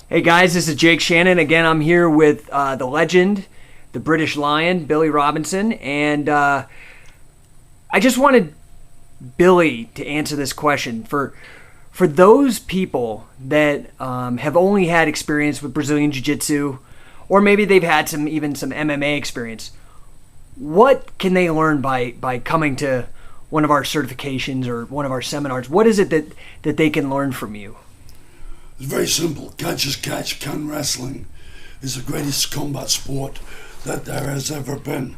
Hey guys, this is Jake Shannon. Again, I'm here with the legend, the British Lion, Billy Robinson. And I just wanted Billy to answer this question. For those people that have only had experience with Brazilian Jiu-Jitsu, or maybe they've had some MMA experience, what can they learn by coming to one of our certifications or one of our seminars? What is it that they can learn from you? It's very simple. Catch as catch can wrestling is the greatest combat sport that there has ever been.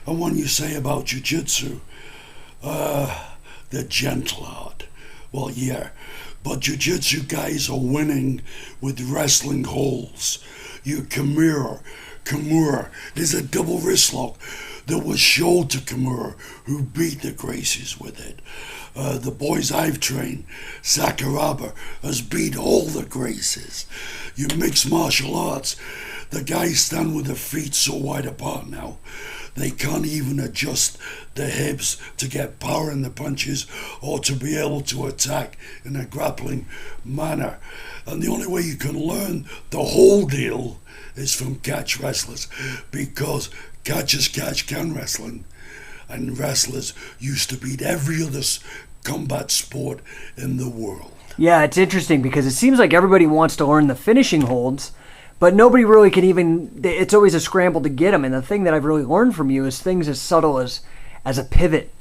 And when you say about jiu-jitsu, the gentle art, well, yeah, but jiu-jitsu guys are winning with wrestling holds. Kimura is a double wrist lock that was showed to Kimura, who beat the Gracies with it. The boys I've trained, Sakuraba, has beat all the Gracies. You mix martial arts, the guys stand with their feet so wide apart now, they can't even adjust their hips to get power in the punches or to be able to attack in a grappling manner. And the only way you can learn the whole deal is from catch wrestlers, because catch as catch can wrestling, and wrestlers used to beat every other combat sport in the world. Yeah, it's interesting because it seems like everybody wants to learn the finishing holds, but nobody really can even, it's always a scramble to get them. And the thing that I've really learned from you is things as subtle as a pivot.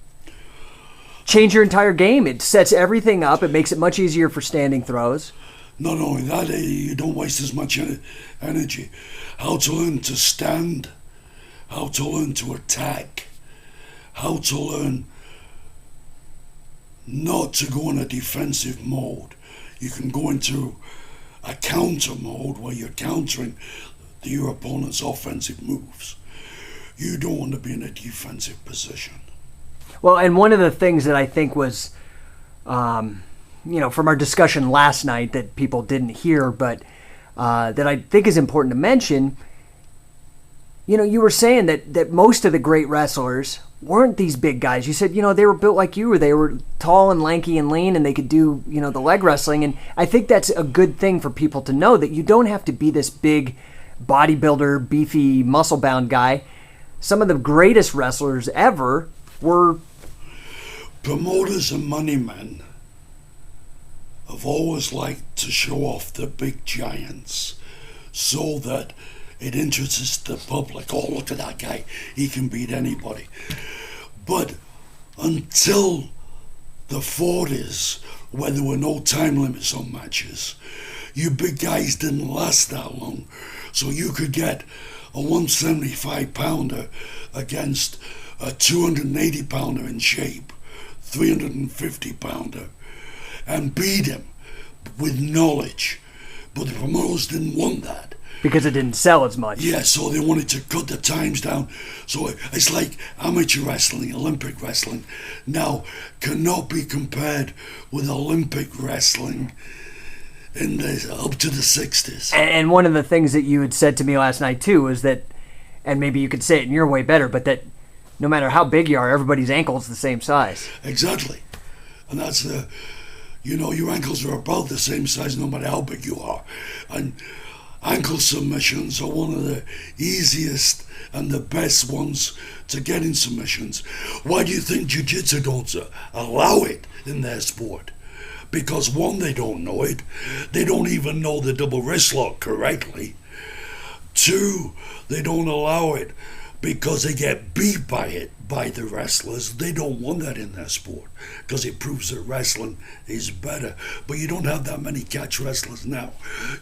Change your entire game. It sets everything up. It makes it much easier for standing throws. Not only that, you don't waste as much energy. How to learn to stand, how to learn to attack, how to learn not to go in a defensive mode. You can go into a counter mode where you're countering your opponent's offensive moves. You don't want to be in a defensive position. Well, and one of the things that I think was, from our discussion last night that people didn't hear, but that I think is important to mention, you were saying that most of the great wrestlers weren't these big guys. You said, they were built like you were. They were tall and lanky and lean, and they could do, the leg wrestling. And I think that's a good thing for people to know, that you don't have to be this big bodybuilder, beefy, muscle-bound guy. Some of the greatest wrestlers ever were... Promoters and money men have always liked to show off the big giants so that it interests the public. Oh, look at that guy. He can beat anybody. But until the 40s, where there were no time limits on matches, you big guys didn't last that long. So you could get a 175-pounder against a 280-pounder in shape, 350-pounder, and beat him with knowledge. But the promoters didn't want that. Because it didn't sell as much. Yeah, so they wanted to cut the times down. So it's like amateur wrestling, Olympic wrestling now cannot be compared with Olympic wrestling in up to the 60s. And one of the things that you had said to me last night too was that, and maybe you could say it in your way better, but that no matter how big you are, everybody's ankle is the same size. Exactly. And that's your ankles are about the same size no matter how big you are. And ankle submissions are one of the easiest and the best ones to get in submissions. Why do you think jiu-jitsu don't allow it in their sport? Because one, they don't know it. They don't even know the double wrist lock correctly. Two, they don't allow it because they get beat by it, by the wrestlers. They don't want that in their sport because it proves that wrestling is better. But you don't have that many catch wrestlers now.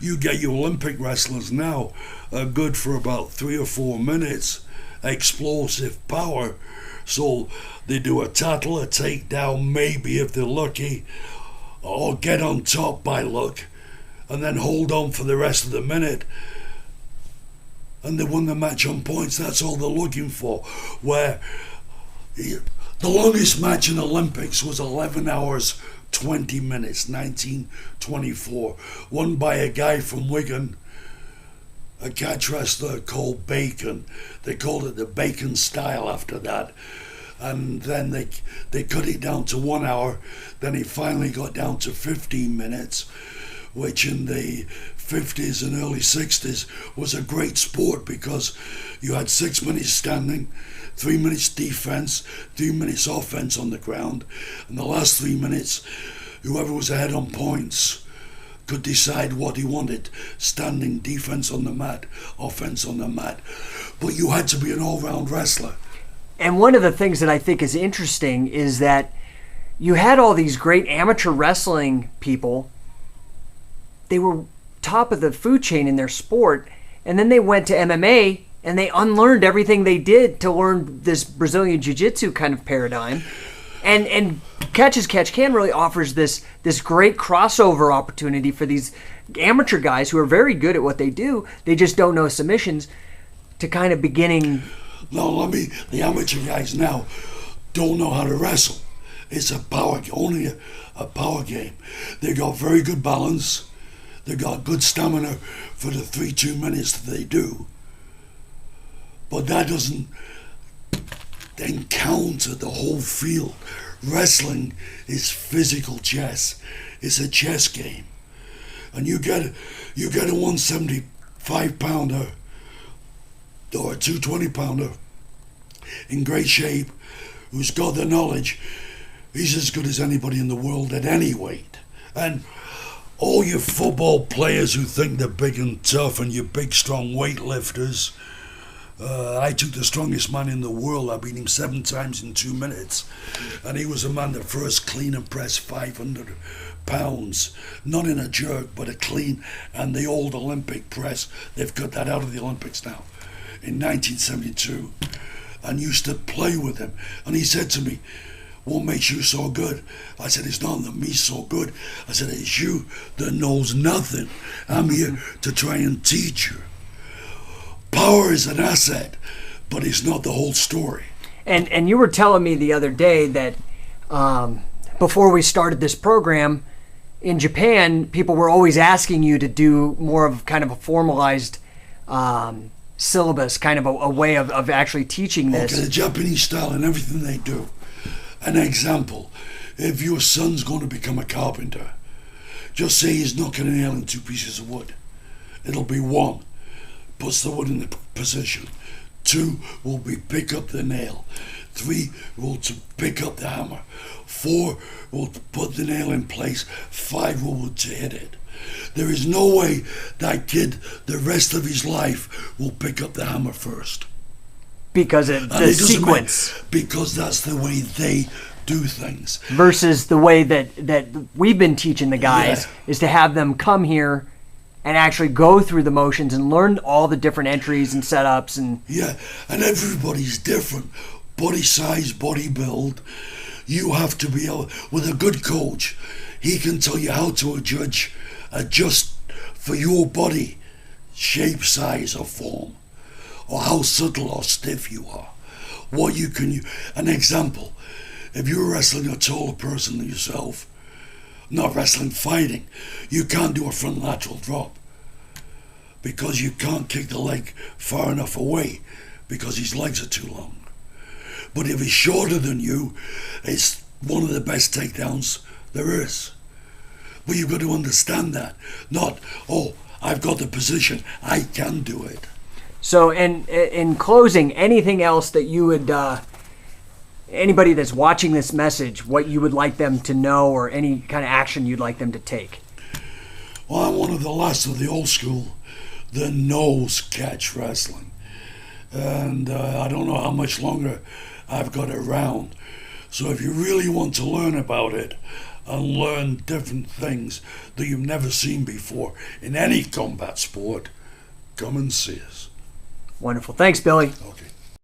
You get your Olympic wrestlers now are good for about 3 or 4 minutes, explosive power. So they do a tattle, a takedown, maybe if they're lucky, or get on top by luck, and then hold on for the rest of the minute. And they won the match on points. That's all they're looking for. Where the longest match in the Olympics was 11 hours, 20 minutes, 1924. Won by a guy from Wigan, a catch wrestler called Bacon. They called it the Bacon style after that. And then they cut it down to 1 hour. Then he finally got down to 15 minutes which in the 50s and early 60s was a great sport because you had 6 minutes standing, 3 minutes defense, 3 minutes offense on the ground, and the last 3 minutes, whoever was ahead on points could decide what he wanted, standing, defense on the mat, offense on the mat. But you had to be an all-round wrestler. And one of the things that I think is interesting is that you had all these great amateur wrestling people. They were top of the food chain in their sport, and then they went to MMA and they unlearned everything they did to learn this Brazilian Jiu-Jitsu kind of paradigm. And Catch as Catch Can really offers this great crossover opportunity for these amateur guys who are very good at what they do. They just don't know submissions to kind of beginning. No, the amateur guys now don't know how to wrestle. It's only a power game. They got very good balance. They got good stamina for the 3-2 minutes that they do. But that doesn't encounter the whole field. Wrestling is physical chess. It's a chess game. And you get a 175-pounder or a 220-pounder in great shape who's got the knowledge. He's as good as anybody in the world at any weight. And all you football players who think they're big and tough and you big strong weightlifters, I took the strongest man in the world. I beat him 7 times in 2 minutes. And he was a man that first clean and pressed 500 pounds. Not in a jerk, but a clean. And the old Olympic press, they've cut that out of the Olympics now, in 1972. And used to play with him. And he said to me, "What makes you so good?" I said, "It's not that me so good." I said, "It's you that knows nothing. I'm here to try and teach you. Power is an asset, but it's not the whole story." And you were telling me the other day that before we started this program, in Japan, people were always asking you to do more of kind of a formalized syllabus, kind of a way of actually teaching this. Okay, the Japanese style and everything they do. An example, if your son's going to become a carpenter, just say he's knocking a nail in 2 pieces of wood. It'll be 1, puts the wood in the position. 2 will be pick up the nail. 3 will to pick up the hammer. 4 will put the nail in place. 5 will to hit it. There is no way that kid, the rest of his life, will pick up the hammer first. Because of the sequence. Because that's the way they do things. Versus the way that we've been teaching the guys is to have them come here and actually go through the motions and learn all the different entries and setups. And everybody's different. Body size, body build. You have to be able, with a good coach, he can tell you how to adjust for your body shape, size, or form, or how subtle or stiff you are. What you can use. An example, if you're wrestling a taller person than yourself, not wrestling, fighting, you can't do a front lateral drop because you can't kick the leg far enough away because his legs are too long. But if he's shorter than you, it's one of the best takedowns there is. But you've got to understand that. Not, "Oh, I've got the position, I can do it." So, in closing, anything else that you would, anybody that's watching this message, what you would like them to know or any kind of action you'd like them to take? Well, I'm one of the last of the old school that knows catch wrestling. And I don't know how much longer I've got around. So if you really want to learn about it and learn different things that you've never seen before in any combat sport, come and see us. Wonderful. Thanks, Billy. Okay.